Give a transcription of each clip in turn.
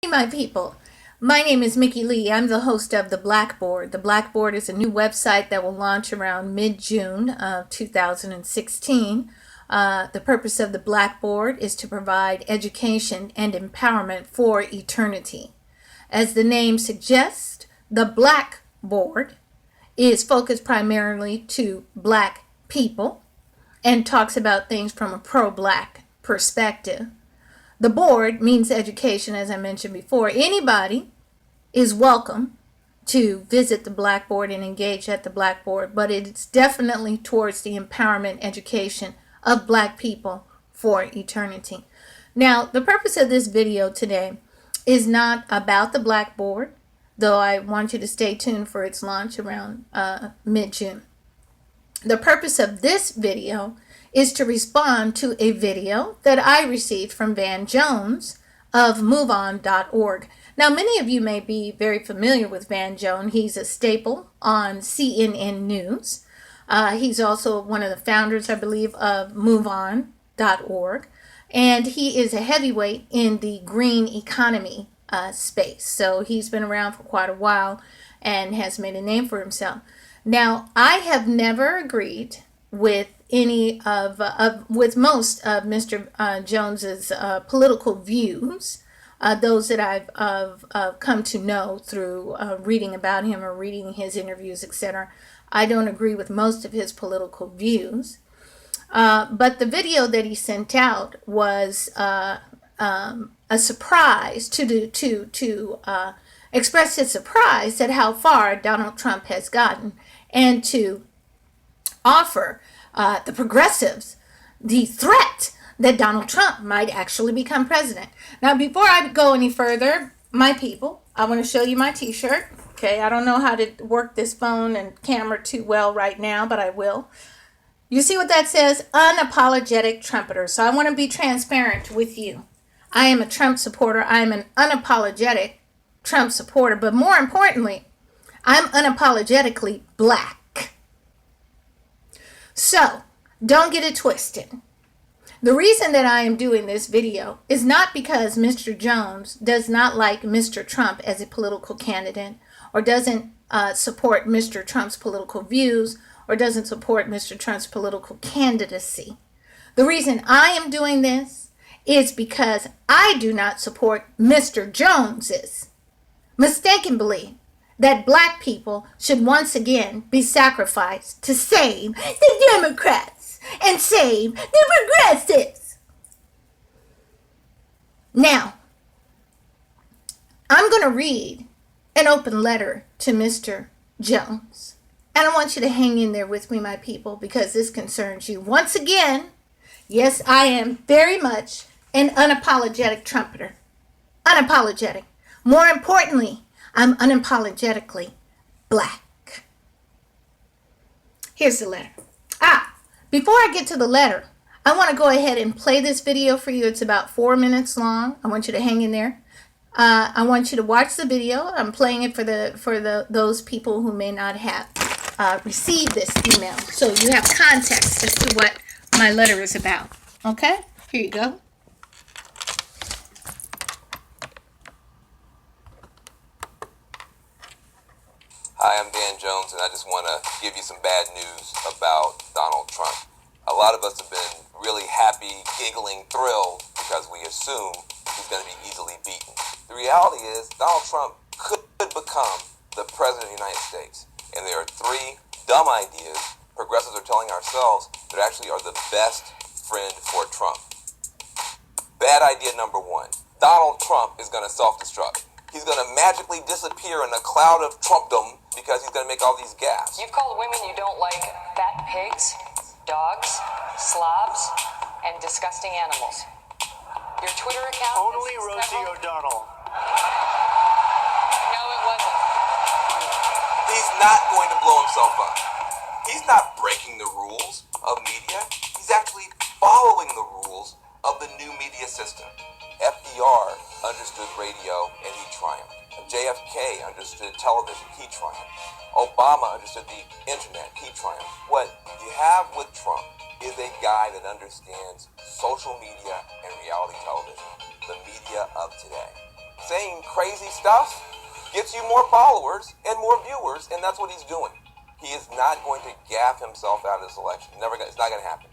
Hey, my people. My name is Mickey Lee. I'm the host of the BLACKboard. The BLACKboard is a new website that will launch around mid-June of 2016. The purpose of the BLACKboard is to provide education and empowerment for eternity. As the name suggests, the BLACKboard is focused primarily to Black people and talks about things from a pro-Black perspective. The board means education, as I mentioned before. Anybody is welcome to visit the BLACKboard and engage at the BLACKboard, but it's definitely towards the empowerment education of Black people for eternity. Now, the purpose of this video today is not about the BLACKboard, though I want you to stay tuned for its launch around mid-June. The purpose of this video is to respond to a video that I received from Van Jones of MoveOn.org. Now, many of you may be very familiar with Van Jones. He's a staple on CNN News. He's also one of the founders, I believe, of MoveOn.org. And he is a heavyweight in the green economy space. So he's been around for quite a while and has made a name for himself. Now, I have never agreed with with most of Mr. Jones's political views, those that I've come to know through reading about him or reading his interviews, etc. I don't agree with most of his political views, but the video that he sent out was a surprise to express his surprise at how far Donald Trump has gotten, and to offer the progressives the threat that Donald Trump might actually become president. Now, before I go any further, my people, I want to show you my t-shirt. Okay, I don't know how to work this phone and camera too well right now, but I will. You see what that says? Unapologetic trumpeter. So I want to be transparent with you. I am a Trump supporter. I am an unapologetic Trump supporter, but more importantly, I'm unapologetically Black. So, don't get it twisted. The reason that I am doing this video is not because Mr. Jones does not like Mr. Trump as a political candidate, or doesn't support Mr. Trump's political views, or doesn't support Mr. Trump's political candidacy. The reason I am doing this is because I do not support Mr. Jones's mistaken belief that Black people should once again be sacrificed to save the Democrats and save the progressives. Now, I'm going to read an open letter to Mr. Jones. And I want you to hang in there with me, my people, because this concerns you. Once again, yes, I am very much an unapologetic trumpeter. Unapologetic. More importantly, I'm unapologetically Black. Here's the letter. Before I get to the letter, I want to go ahead and play this video for you. It's about 4 minutes long. I want you to hang in there. I want you to watch the video. I'm playing it for those people who may not have received this email, so you have context as to what my letter is about. Okay? Here you go. Hi, I'm Dan Jones, and I just want to give you some bad news about Donald Trump. A lot of us have been really happy, giggling, thrilled, because we assume he's going to be easily beaten. The reality is Donald Trump could become the president of the United States, and there are 3 dumb ideas progressives are telling ourselves that actually are the best friend for Trump. Bad idea number 1. Donald Trump is going to self-destruct. He's going to magically disappear in a cloud of Trumpdom because he's going to make all these gaffes. You've called women you don't like fat pigs, dogs, slobs, and disgusting animals. Your Twitter account... Only Rosie O'Donnell. No, it wasn't. He's not going to blow himself up. He's not breaking the rules of media. He's actually following the rules of the new media system. FDR understood radio and he triumphed. JFK understood television, he triumphed. Obama understood the internet, he triumphed. What you have with Trump is a guy that understands social media and reality television, the media of today. saying crazy stuff gets you more followers and more viewers, and that's what he's doing. He is not going to gaff himself out of this election. It's not going to happen.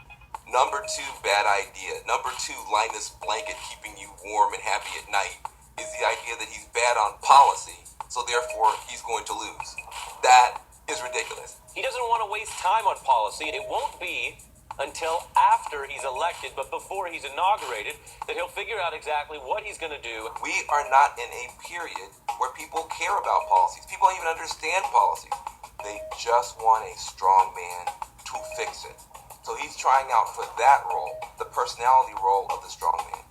Number two, bad idea. Number two, Linus blanket keeping you warm and happy at night is the idea that he's bad on policy, so therefore he's going to lose. That is ridiculous. He doesn't want to waste time on policy. It won't be until after he's elected, but before he's inaugurated, that he'll figure out exactly what he's going to do. We are not in a period where people care about policies. People don't even understand policies. They just want a strong man to fix it. So he's trying out for that role, the personality role of the strong man.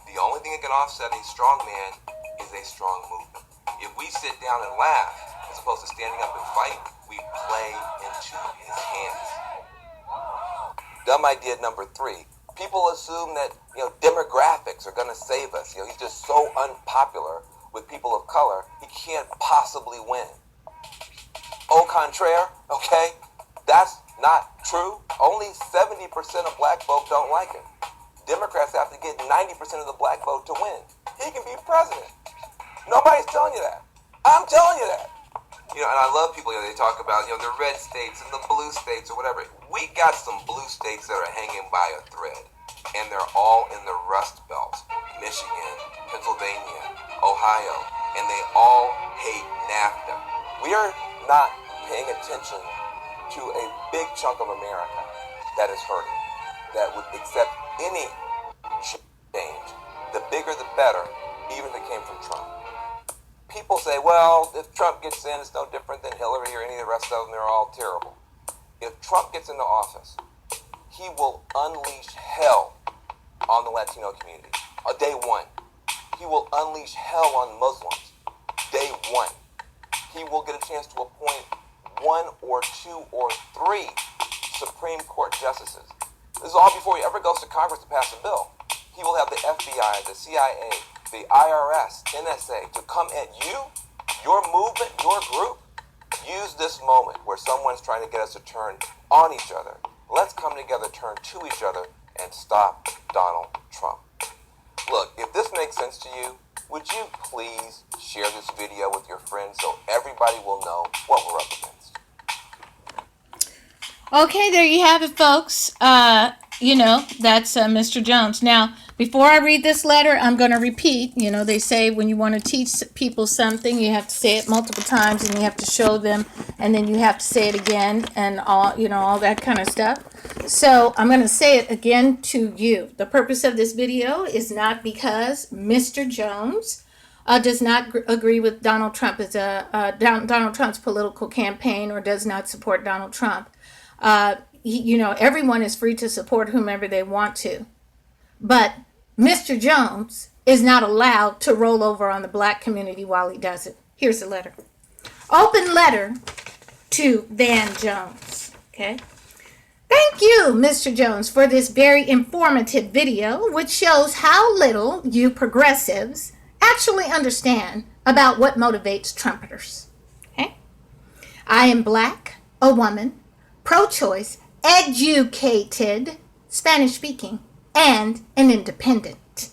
The only thing that can offset a strong man is a strong movement. If we sit down and laugh, as opposed to standing up and fight, we play into his hands. Dumb idea number three. People assume that, demographics are going to save us. He's just so unpopular with people of color, he can't possibly win. Au contraire, okay? That's not true. Only 70% of black folk don't like him. Democrats have to get 90% of the black vote to win. He can be president. Nobody's telling you that. I'm telling you that. And I love people, they talk about, the red states and the blue states or whatever. We got some blue states that are hanging by a thread, and they're all in the Rust Belt. Michigan, Pennsylvania, Ohio, and they all hate NAFTA. We are not paying attention to a big chunk of America that is hurting, that would accept any change. The bigger the better, even if it came from Trump. People say, well, if Trump gets in, it's no different than Hillary or any of the rest of them. They're all terrible. If Trump gets into office, he will unleash hell on the Latino community. Day one. He will unleash hell on Muslims. Day one. He will get a chance to appoint 1 or 2 or 3 Supreme Court justices. This is all before he ever goes to Congress to pass a bill. He will have the FBI, the CIA, the IRS, NSA to come at you, your movement, your group. Use this moment where someone's trying to get us to turn on each other. Let's come together, turn to each other, and stop Donald Trump. Look, if this makes sense to you, would you please share this video with your friends so everybody will know what we're up against? Okay, there you have it, folks. That's Mr. Jones. Now, before I read this letter, I'm going to repeat. They say when you want to teach people something, you have to say it multiple times, and you have to show them, and then you have to say it again, and all that kind of stuff. So I'm going to say it again to you. The purpose of this video is not because Mr. Jones does not agree with Donald Trump as Donald Trump's political campaign, or does not support Donald Trump. Everyone is free to support whomever they want to. But Mr. Jones is not allowed to roll over on the black community while he does it. Here's the letter. Open letter to Van Jones. Okay. Thank you, Mr. Jones, for this very informative video, which shows how little you progressives actually understand about what motivates Trumpeters. Okay. I am black, a woman, pro-choice, educated, Spanish-speaking, and an independent.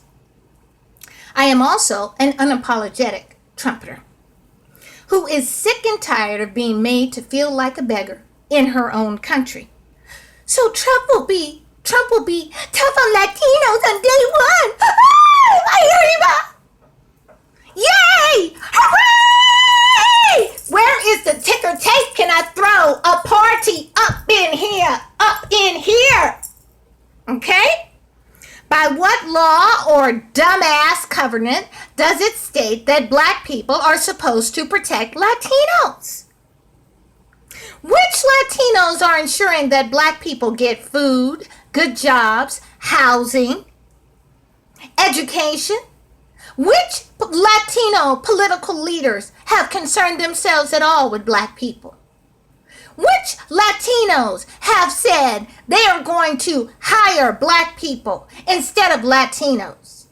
I am also an unapologetic trumpeter who is sick and tired of being made to feel like a beggar in her own country. So Trump will be tough on Latinos on day one. Yay! Hooray! Where is the ticker tape? Can I throw a party up in here? Okay? By what law or dumbass covenant does it state that black people are supposed to protect Latinos? Which Latinos are ensuring that black people get food, good jobs, housing, education? Which Latino political leaders have concerned themselves at all with black people? Which Latinos have said they are going to hire black people instead of Latinos?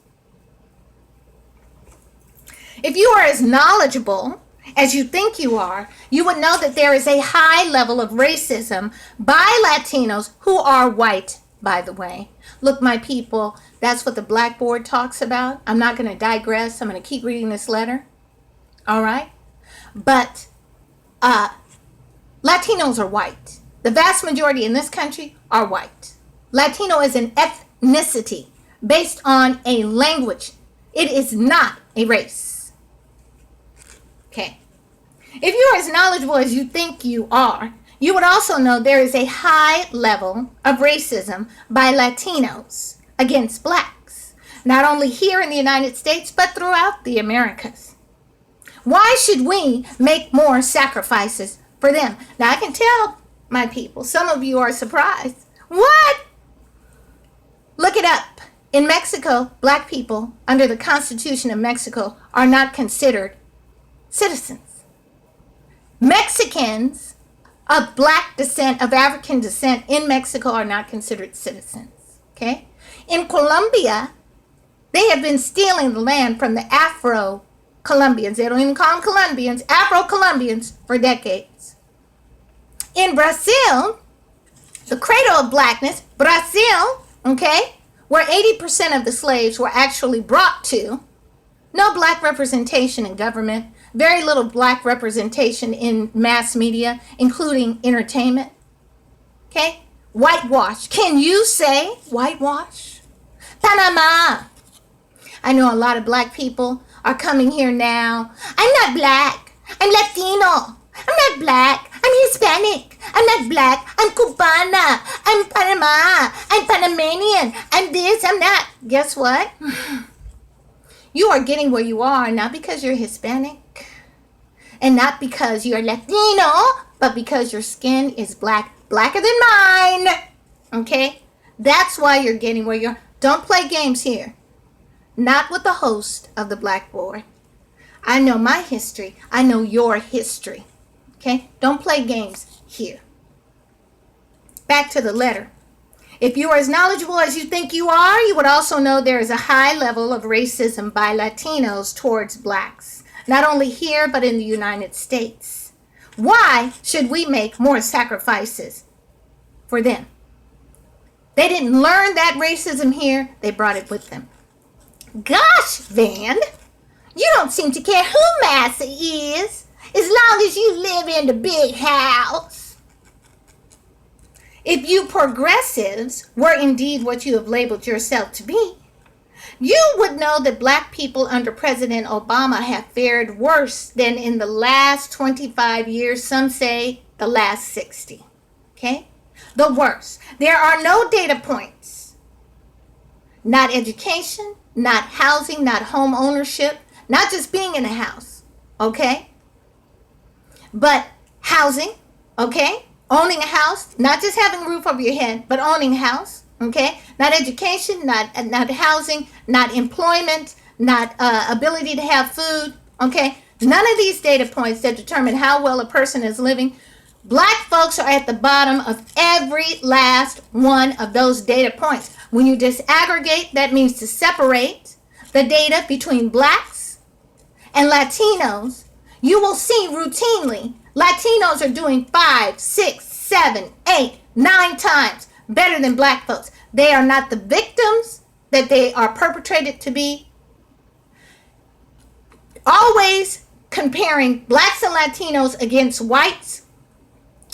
If you are as knowledgeable as you think you are, you would know that there is a high level of racism by Latinos who are white by the way. Look, my people, that's what the Blackboard talks about. I'm not going to digress. I'm going to keep reading this letter. All right? But Latinos are white. The vast majority in this country are white. Latino is an ethnicity based on a language. It is not a race. Okay. If you are as knowledgeable as you think you are, you would also know there is a high level of racism by Latinos against blacks, not only here in the United States, but throughout the Americas. Why should we make more sacrifices for them? Now, I can tell, my people, some of you are surprised. What? Look it up. In Mexico, black people under the Constitution of Mexico are not considered citizens. Mexicans of black descent, of African descent in Mexico are not considered citizens. Okay? In Colombia, they have been stealing the land from the Afro-Colombians. They don't even call them Colombians, Afro-Colombians for decades. In Brazil, the cradle of blackness, Brazil, okay, where 80% of the slaves were actually brought to, no black representation in government, very little black representation in mass media, including entertainment. Okay? Whitewash. Can you say whitewash? Panama. I know a lot of black people are coming here now. I'm not black. I'm Latino. I'm not black. I'm Hispanic. I'm not black. I'm Cubana. I'm Panama. I'm Panamanian. I'm this. I'm that. Guess what? You are getting where you are not because you're Hispanic and not because you're Latino, but because your skin is black, blacker than mine. Okay? That's why you're getting where you're. Don't play games here. Not with the host of the Blackboard. I know my history. I know your history. Okay? Don't play games here. Back to the letter. If you are as knowledgeable as you think you are, you would also know there is a high level of racism by Latinos towards blacks, not only here, but in the United States. Why should we make more sacrifices for them? They didn't learn that racism here. They brought it with them. Gosh, Van, you don't seem to care who Massa is, as long as you live in the big house. If you progressives were indeed what you have labeled yourself to be, you would know that black people under President Obama have fared worse than in the last 25 years, some say the last 60. Okay? The worst. There are no data points. Not education, not housing, not home ownership, not just being in a house. Okay? But housing, okay? Owning a house, not just having a roof over your head, but owning a house, okay? Not education, not housing, not employment, not ability to have food, okay? None of these data points that determine how well a person is living. Black folks are at the bottom of every last one of those data points. When you disaggregate, that means to separate the data between blacks and Latinos, you will see routinely Latinos are doing 5, 6, 7, 8, 9 times better than black folks. They are not the victims that they are perpetrated to be. Always comparing blacks and Latinos against whites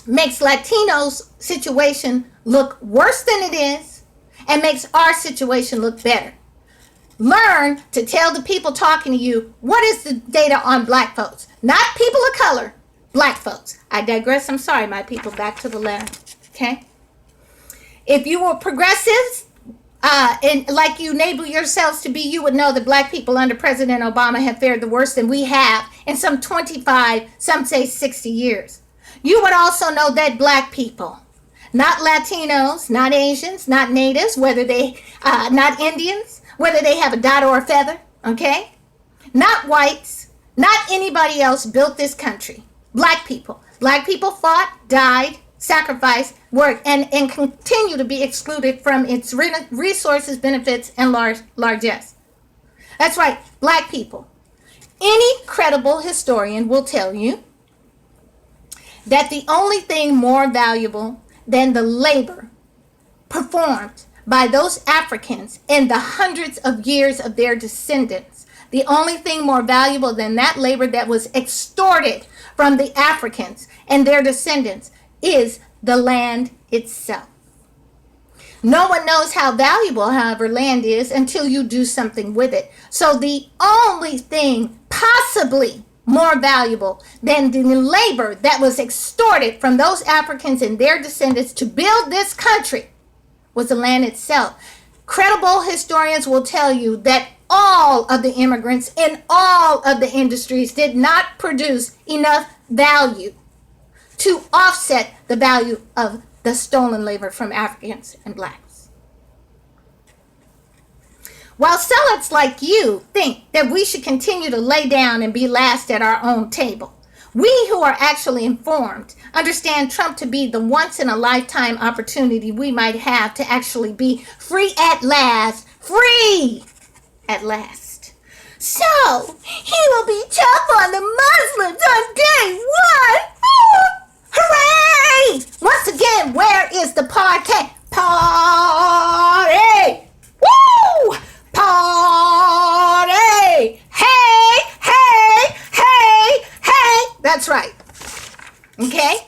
makes Latinos' situation look worse than it is and makes our situation look better. Learn to tell the people talking to you what is the data on black folks, not people of color. Black folks. I digress. I'm sorry, my people. Back to the letter. Okay? If you were progressives, and like you label yourselves to be, you would know that black people under President Obama have fared the worst than we have in some 25, some say 60 years. You would also know that black people, not Latinos, not Asians, not natives, whether they, not Indians, whether they have a dot or a feather, okay? Not whites, not anybody else built this country. Black people. Black people fought, died, sacrificed, worked, and continue to be excluded from its resources, benefits, and largesse. That's right, black people. Any credible historian will tell you that the only thing more valuable than the labor performed by those Africans in the hundreds of years of their descendants. The only thing more valuable than that labor that was extorted from the Africans and their descendants is the land itself. No one knows how valuable, however, land is until you do something with it. So the only thing possibly more valuable than the labor that was extorted from those Africans and their descendants to build this country was the land itself. Credible historians will tell you that all of the immigrants in all of the industries did not produce enough value to offset the value of the stolen labor from Africans and blacks. While zealots like you think that we should continue to lay down and be last at our own table, we who are actually informed understand Trump to be the once-in-a-lifetime opportunity we might have to actually be free at last. Free at last. So, he will be tough on the Muslims on day one. Hooray! Once again, where is the party? Party! Woo! Party! Hey, hey, hey, hey! That's right. Okay?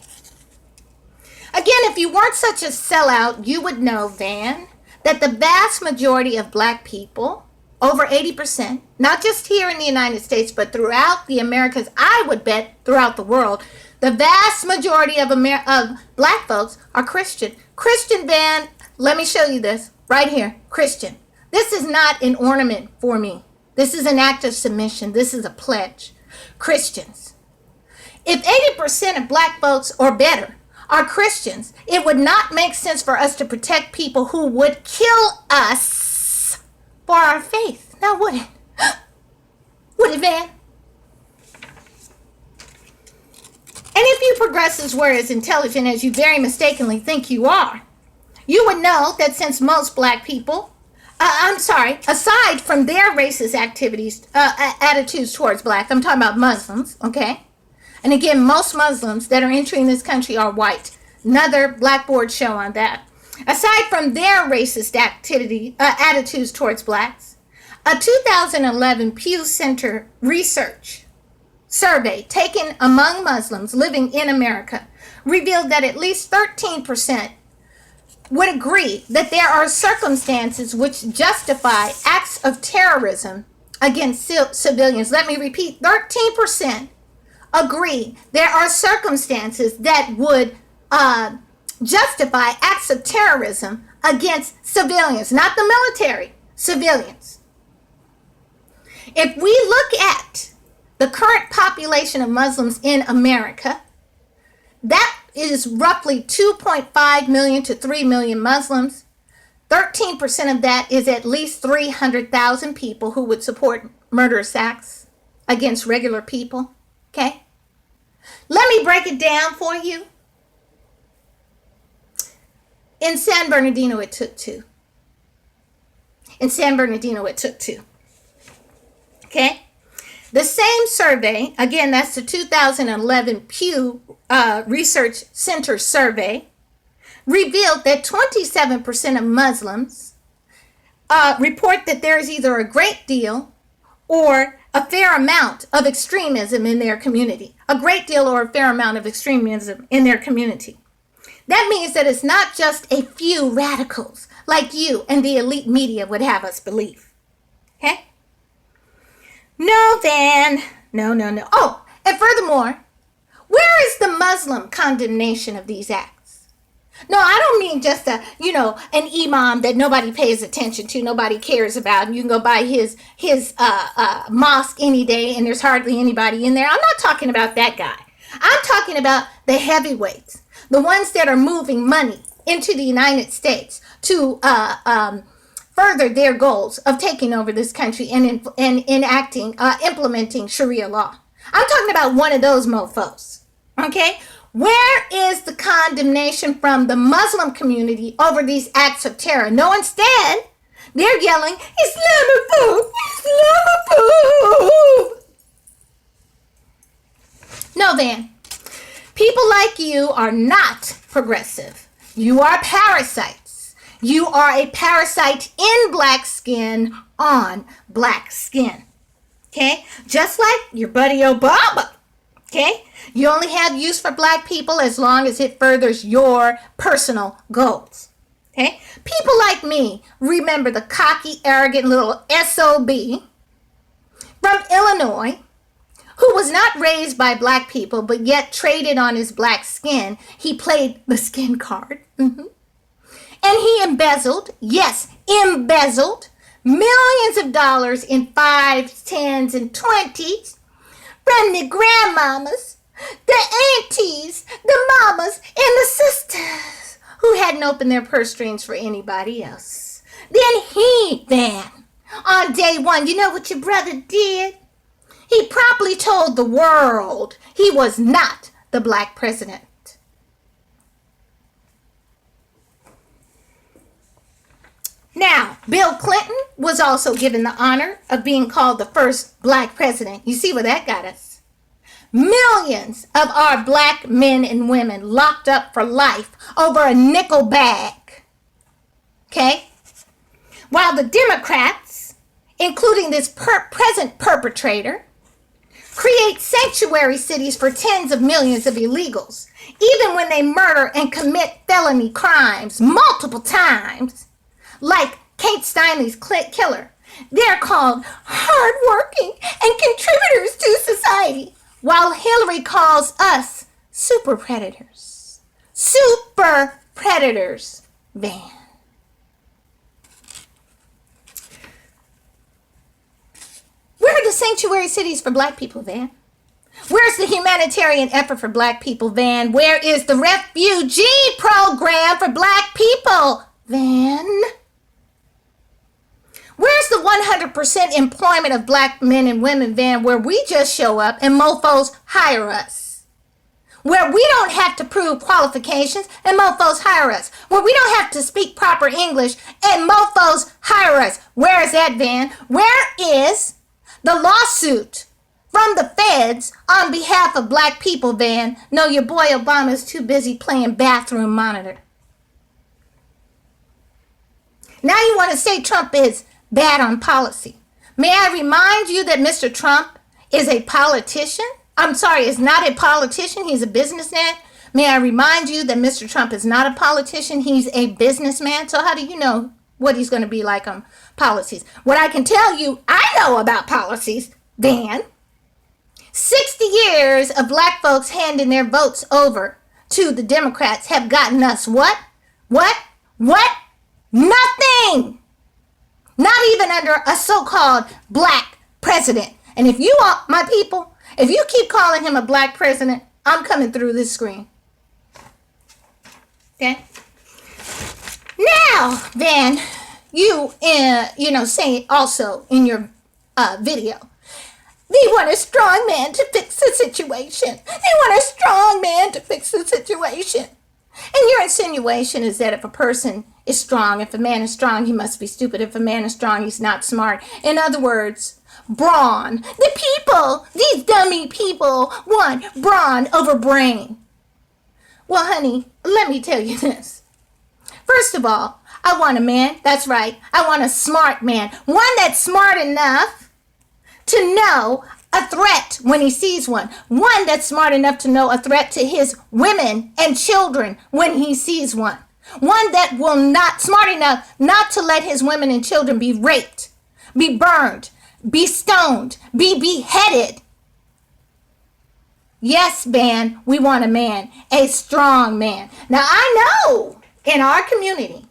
Again, if you weren't such a sellout, you would know, Van, that the vast majority of black people, over 80%, not just here in the United States, but throughout the Americas, I would bet throughout the world, the vast majority of black folks are Christian. Christian, Van, let me show you this right here. Christian. This is not an ornament for me. This is an act of submission. This is a pledge. Christians. If 80% of black folks or better are Christians, it would not make sense for us to protect people who would kill us for our faith. Now, would it? Would it, Van? And if you progressives were as intelligent as you very mistakenly think you are, you would know that since most black people, aside from their racist attitudes towards black, I'm talking about Muslims, okay? And again, most Muslims that are entering this country are white. Another Blackboard show on that. Aside from their racist attitudes towards blacks, a 2011 Pew Center research survey taken among Muslims living in America revealed that at least 13% would agree that there are circumstances which justify acts of terrorism against civilians. Let me repeat, 13% agree there are circumstances that would justify acts of terrorism against civilians, not the military, civilians. If we look at the current population of Muslims in America, that is roughly 2.5 million to 3 million Muslims. 13% of that is at least 300,000 people who would support murderous acts against regular people. Okay? Let me break it down for you. In San Bernardino, it took two. Okay? The same survey, again, that's the 2011 Pew Research Center survey, revealed that 27% of Muslims report that there is either a great deal or a fair amount of extremism in their community. A great deal or a fair amount of extremism in their community. That means that it's not just a few radicals like you and the elite media would have us believe. Okay? No, Van. No. Oh, and furthermore, where is the Muslim condemnation of these acts? No, I don't mean just an imam that nobody pays attention to, nobody cares about, and you can go by his mosque any day and there's hardly anybody in there. I'm not talking about that guy. I'm talking about the heavyweights, the ones that are moving money into the United States to further their goals of taking over this country and implementing Sharia law. I'm talking about one of those mofos. Okay? Where is the condemnation from the Muslim community over these acts of terror? No, instead, they're yelling, Islamophobe! Islamophobe! No, Van. People like you are not progressive. You are parasites. You are a parasite in black skin on black skin. Okay? Just like your buddy Obama. Okay? You only have use for black people as long as it furthers your personal goals. Okay? People like me remember the cocky, arrogant little SOB from Illinois who was not raised by black people but yet traded on his black skin. He played the skin card. And he embezzled, yes, embezzled, millions of dollars in 5s, 10s, and 20s from the grandmamas, the aunties, the mamas, and the sisters who hadn't opened their purse strings for anybody else. Then, on day one, you know what your brother did? He promptly told the world he was not the black president. Now, Bill Clinton was also given the honor of being called the first black president. You see where that got us? Millions of our black men and women locked up for life over a nickel bag. Okay? While the Democrats, including this present perpetrator, create sanctuary cities for tens of millions of illegals, even when they murder and commit felony crimes multiple times, like Kate Steinle's killer. They're called hardworking and contributors to society, while Hillary calls us super predators. Super predators, Van. Where are the sanctuary cities for black people, Van? Where's the humanitarian effort for black people, Van? Where is the refugee program for black people, Van? Where's the 100% employment of black men and women, Van, where we just show up and mofos hire us? Where we don't have to prove qualifications and mofos hire us? Where we don't have to speak proper English and mofos hire us? Where is that, Van? Where is the lawsuit from the feds on behalf of black people, Van? No, your boy Obama's too busy playing bathroom monitor. Now you want to say Trump is bad on policy. May I remind you that Mr. Trump is a politician? I'm sorry, is not a politician. He's a businessman. May I remind you that Mr. Trump is not a politician. He's a businessman. So how do you know what he's going to be like on policies? What I can tell you, I know about policies, Dan. 60 years of black folks handing their votes over to the Democrats have gotten us what? Nothing. Not even under a so-called black president. And if you are my people, if you keep calling him a black president, I'm coming through this screen. Okay? Now, then, you say also in your video, they want a strong man to fix the situation. They want a strong man to fix the situation. And your insinuation is that if a person is strong, if a man is strong, he must be stupid. If a man is strong, he's not smart. In other words, brawn. The people, these dummy people, want brawn over brain. Well, honey, let me tell you this. First of all, I want a man, that's right, I want a smart man. One that's smart enough to know a threat when he sees one. One that's smart enough to know a threat to his women and children when he sees one. One that will not, smart enough not to let his women and children be raped, be burned, be stoned, be beheaded. Yes, man, we want a man, a strong man. Now, I know in our community,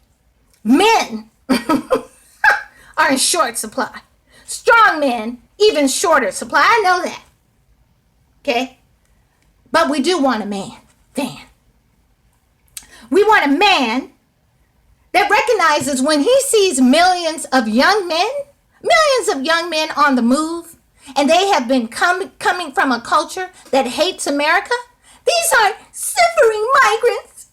men are in short supply. Strong men, even shorter supply. I know that. Okay? But we do want a man. We want a man that recognizes when he sees millions of young men on the move, and they have been coming from a culture that hates America. These are suffering migrants.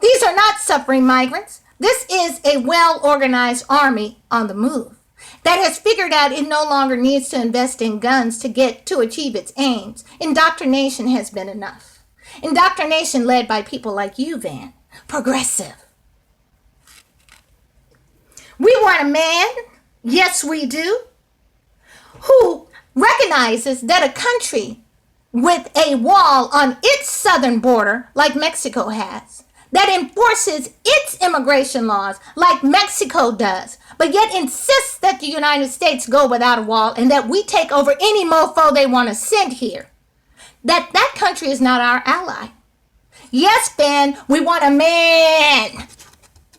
These are not suffering migrants. This is a well-organized army on the move that has figured out it no longer needs to invest in guns to achieve its aims. Indoctrination has been enough. Indoctrination led by people like you, Van. Progressive. We want a man, yes we do, who recognizes that a country with a wall on its southern border, like Mexico has, that enforces its immigration laws like Mexico does, but yet insists that the United States go without a wall and that we take over any mofo they want to send here, that country is not our ally. Yes, Ben, we want a man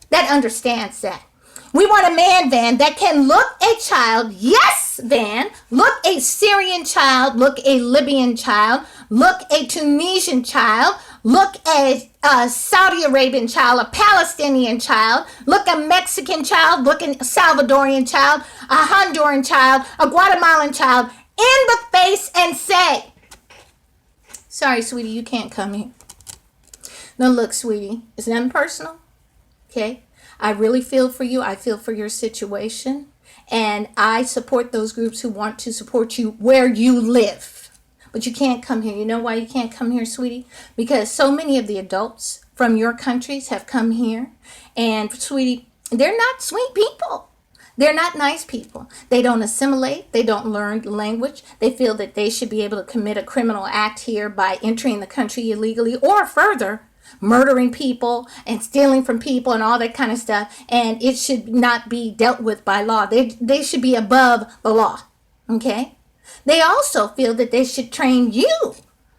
that understands that. We want a man, Van, that can look a child, yes, Van, look a Syrian child, look a Libyan child, look a Tunisian child, look a Saudi Arabian child, a Palestinian child, look a Mexican child, look a Salvadorian child, a Honduran child, a Guatemalan child in the face and say, sorry, sweetie, you can't come here. Now look, sweetie, it's nothing personal, okay? I really feel for you. I feel for your situation. And I support those groups who want to support you where you live. But you can't come here. You know why you can't come here, sweetie? Because so many of the adults from your countries have come here. And, sweetie, they're not sweet people. They're not nice people. They don't assimilate. They don't learn the language. They feel that they should be able to commit a criminal act here by entering the country illegally or further, murdering people and stealing from people and all that kind of stuff, and it should not be dealt with by law. They should be above the law, okay? They also feel that they should train you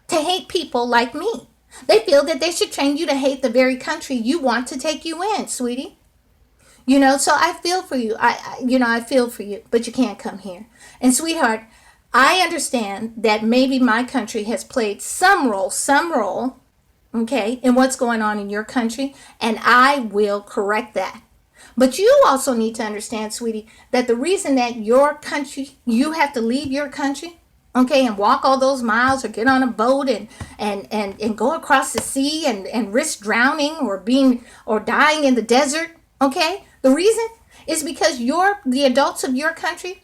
to hate people like me. They feel that they should train you to hate the very country you want to take you in, sweetie. You know, so I feel for you. I feel for you, but you can't come here. And sweetheart, I understand that maybe my country has played some role, okay, in what's going on in your country, and I will correct that. But you also need to understand, sweetie, that the reason that your country, you have to leave your country, okay, and walk all those miles or get on a boat and go across the sea and risk drowning or dying in the desert, okay? The reason is because the adults of your country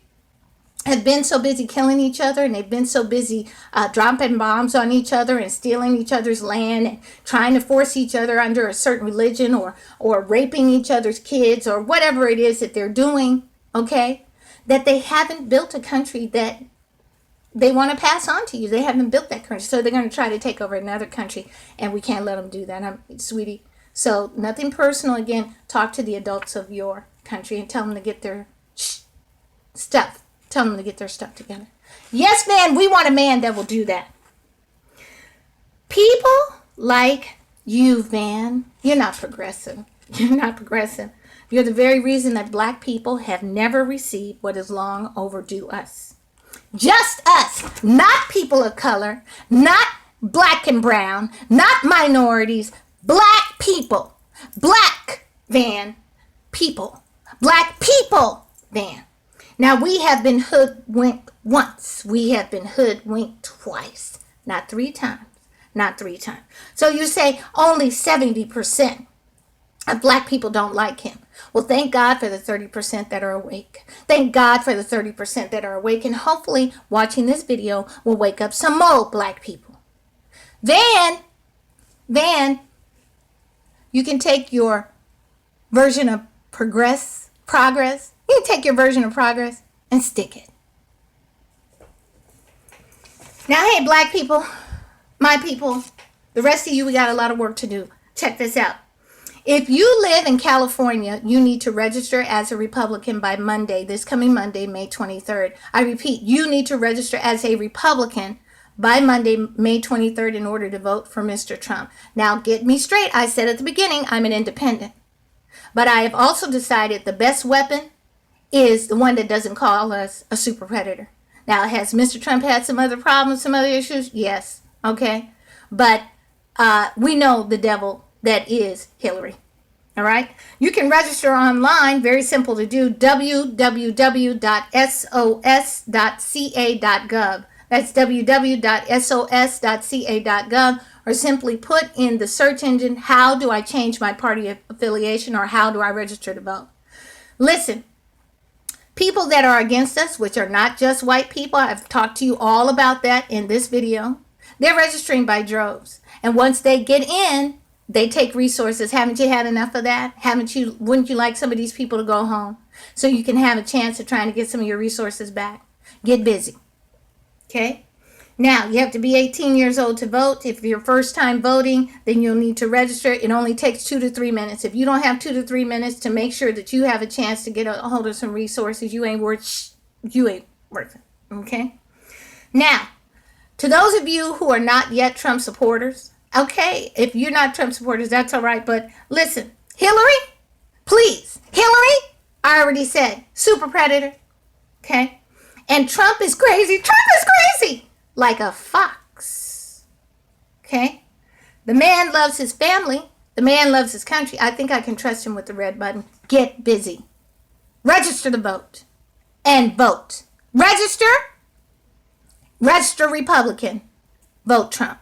have been so busy killing each other, and they've been so busy dropping bombs on each other and stealing each other's land and trying to force each other under a certain religion or raping each other's kids or whatever it is that they're doing, okay, that they haven't built a country that they want to pass on to you. They haven't built that country, so they're going to try to take over another country, and we can't let them do that, sweetie. So nothing personal. Again, talk to the adults of your country and tell them to get their stuff. Tell them to get their stuff together. Yes, man, we want a man that will do that. People like you, Van, you're not progressive. You're not progressive. You're the very reason that black people have never received what is long overdue us. Just us, not people of color, not black and brown, not minorities, black people. Black, Van, people. Black people, Van. Now, we have been hoodwinked once. We have been hoodwinked twice. Not three times. Not three times. So you say only 70% of black people don't like him. Well, thank God for the 30% that are awake. Thank God for the 30% that are awake. And hopefully, watching this video will wake up some more black people. Van, you can take your version of progress. You can take your version of progress and stick it. Now, hey, black people, my people, the rest of you, we got a lot of work to do. Check this out. If you live in California, you need to register as a Republican by Monday, this coming Monday, May 23rd. I repeat, you need to register as a Republican by Monday, May 23rd in order to vote for Mr. Trump. Now, get me straight. I said at the beginning, I'm an independent. But I have also decided the best weapon is the one that doesn't call us a super predator. Now, has Mr. Trump had some other problems, some other issues? Yes. Okay. But we know the devil that is Hillary. All right. You can register online. Very simple to do. www.sos.ca.gov. That's www.sos.ca.gov. Or simply put in the search engine, how do I change my party affiliation, or how do I register to vote? Listen. People that are against us, which are not just white people, I've talked to you all about that in this video. They're registering by droves. And once they get in, they take resources. Haven't you had enough of that? Wouldn't you like some of these people to go home? so you can have a chance of trying to get some of your resources back. Get busy. Okay? Now, you have to be 18 years old to vote. If you're first time voting, then you'll need to register. It only takes 2 to 3 minutes. If you don't have 2 to 3 minutes to make sure that you have a chance to get a hold of some resources, you ain't worth it. Okay? Now, to those of you who are not yet Trump supporters, okay, if you're not Trump supporters, that's all right. But listen, Hillary, please, Hillary, I already said, super predator. Okay? And Trump is crazy. Trump is crazy. Like a fox. Okay? The man loves his family. The man loves his country. I think I can trust him with the red button. Get busy. Register to vote. And vote. Register. Register Republican. Vote Trump.